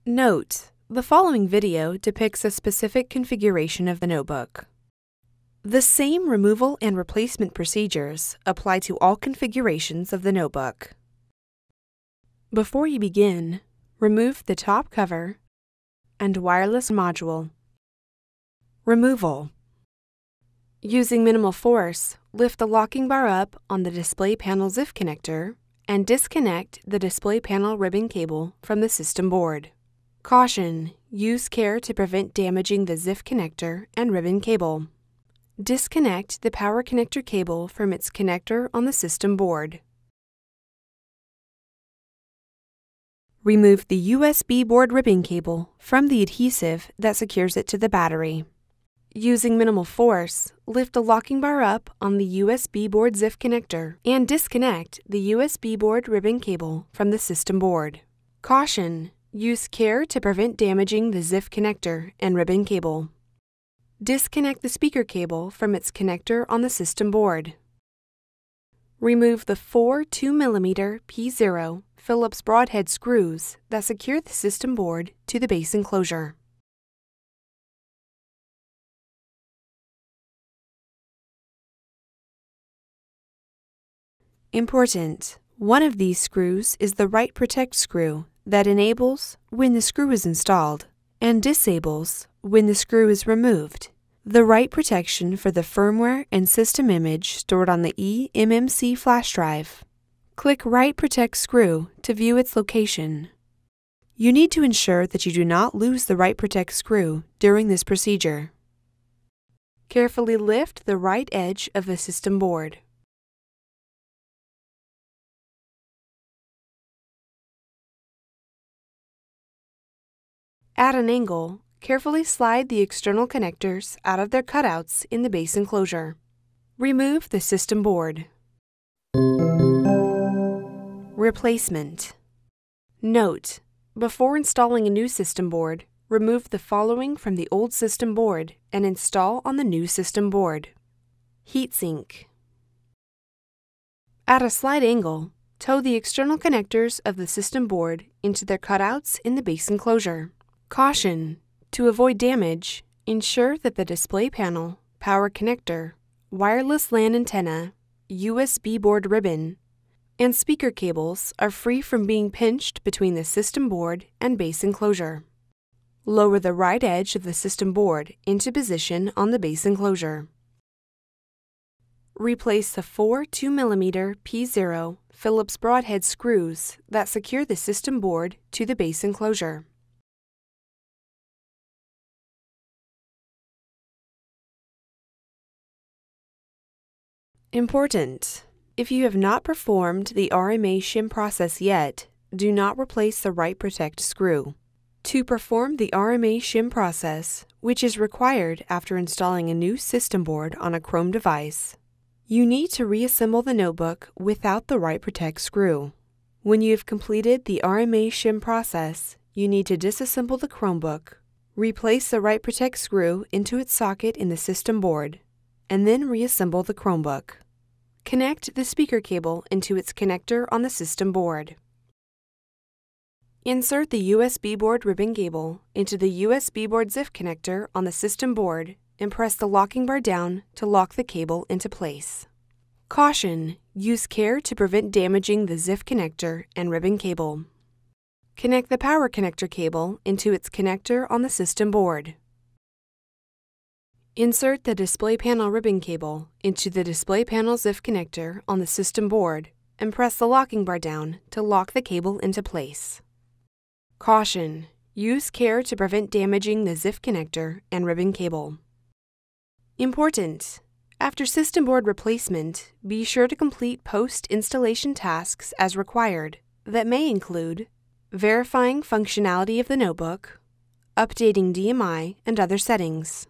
Note: the following video depicts a specific configuration of the notebook. The same removal and replacement procedures apply to all configurations of the notebook. Before you begin, remove the top cover and wireless module. Removal. Using minimal force, lift the locking bar up on the display panel ZIF connector and disconnect the display panel ribbon cable from the system board. Caution: use care to prevent damaging the ZIF connector and ribbon cable. Disconnect the power connector cable from its connector on the system board. Remove the USB board ribbon cable from the adhesive that secures it to the battery. Using minimal force, lift the locking bar up on the USB board ZIF connector and disconnect the USB board ribbon cable from the system board. Caution: use care to prevent damaging the ZIF connector and ribbon cable. Disconnect the speaker cable from its connector on the system board. Remove the 4 2mm P0 Phillips broadhead screws that secure the system board to the base enclosure. Important: one of these screws is the right protect screw that enables when the screw is installed and disables when the screw is removed. The right protection for the firmware and system image stored on the eMMC flash drive. Click Right Protect Screw to view its location. You need to ensure that you do not lose the right protect screw during this procedure. Carefully lift the right edge of the system board. At an angle, carefully slide the external connectors out of their cutouts in the base enclosure. Remove the system board. Replacement. Note: before installing a new system board, remove the following from the old system board and install on the new system board. Heatsink. At a slight angle, tow the external connectors of the system board into their cutouts in the base enclosure. Caution: to avoid damage, ensure that the display panel, power connector, wireless LAN antenna, USB board ribbon, and speaker cables are free from being pinched between the system board and base enclosure. Lower the right edge of the system board into position on the base enclosure. Replace the 4 2mm P0 Phillips broadhead screws that secure the system board to the base enclosure. Important: if you have not performed the RMA shim process yet, do not replace the right protect screw. To perform the RMA shim process, which is required after installing a new system board on a Chrome device, you need to reassemble the notebook without the right protect screw. When you have completed the RMA shim process, you need to disassemble the Chromebook, replace the right protect screw into its socket in the system board, and then reassemble the Chromebook. Connect the speaker cable into its connector on the system board. Insert the USB board ribbon cable into the USB board ZIF connector on the system board and press the locking bar down to lock the cable into place. Caution: use care to prevent damaging the ZIF connector and ribbon cable. Connect the power connector cable into its connector on the system board. Insert the display panel ribbon cable into the display panel ZIF connector on the system board and press the locking bar down to lock the cable into place. Caution: use care to prevent damaging the ZIF connector and ribbon cable. Important: after system board replacement, be sure to complete post-installation tasks as required that may include verifying functionality of the notebook, updating DMI and other settings.